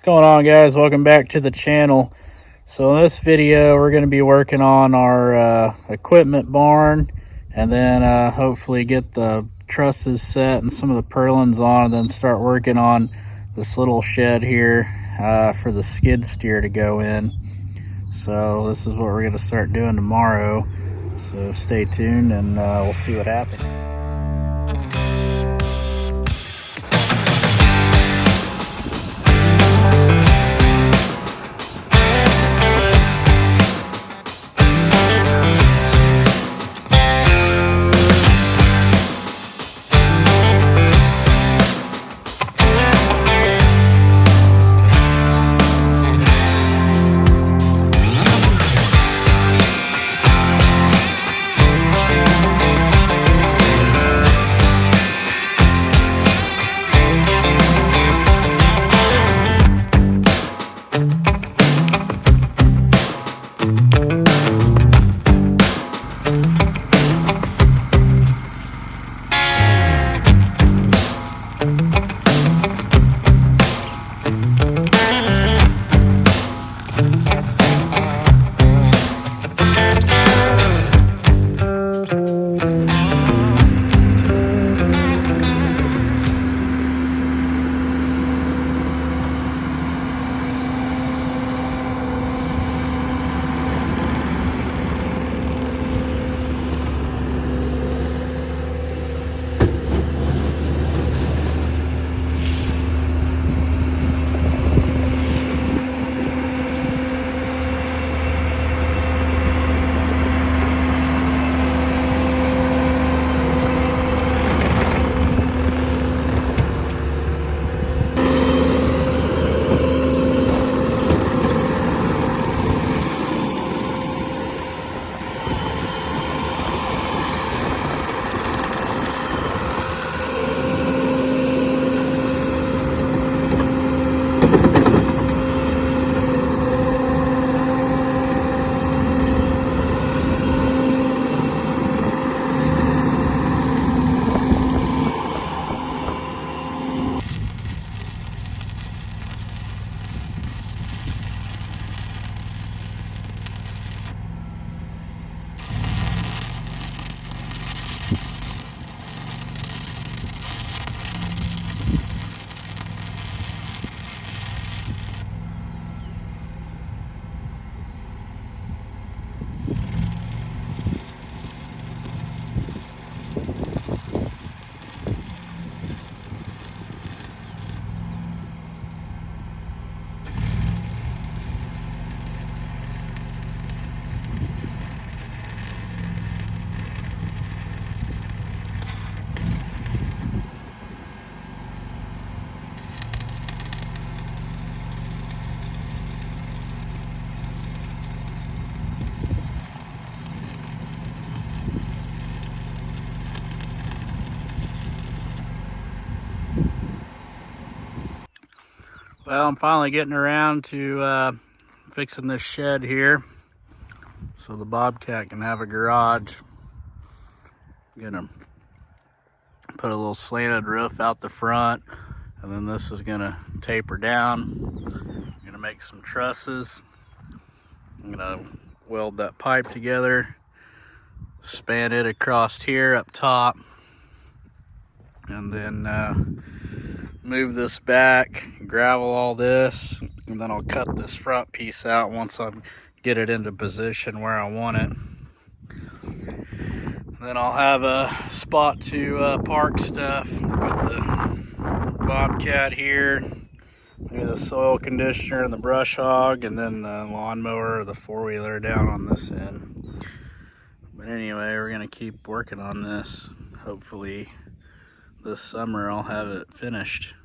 going on, guys? Welcome back to the channel. So in this video we're going to be working on our equipment barn, and then hopefully get the trusses set and some of the purlins on, and then start working on this little shed here for the skid steer to go in. So this is what we're going to start doing tomorrow, so stay tuned and we'll see what happens. Well, I'm finally getting around to fixing this shed here so the Bobcat can have a garage. I'm gonna put a little slanted roof out the front, and then this is gonna taper down. I'm gonna make some trusses. I'm gonna weld that pipe together, span it across here up top, and then move this back, gravel all this, and then I'll cut this front piece out once I get it into position where I want it. Then I'll have a spot to park stuff. Put the Bobcat here, maybe the soil conditioner and the brush hog, and then the lawnmower or the four-wheeler down on this end. But anyway, we're gonna keep working on this. Hopefully this summer I'll have it finished.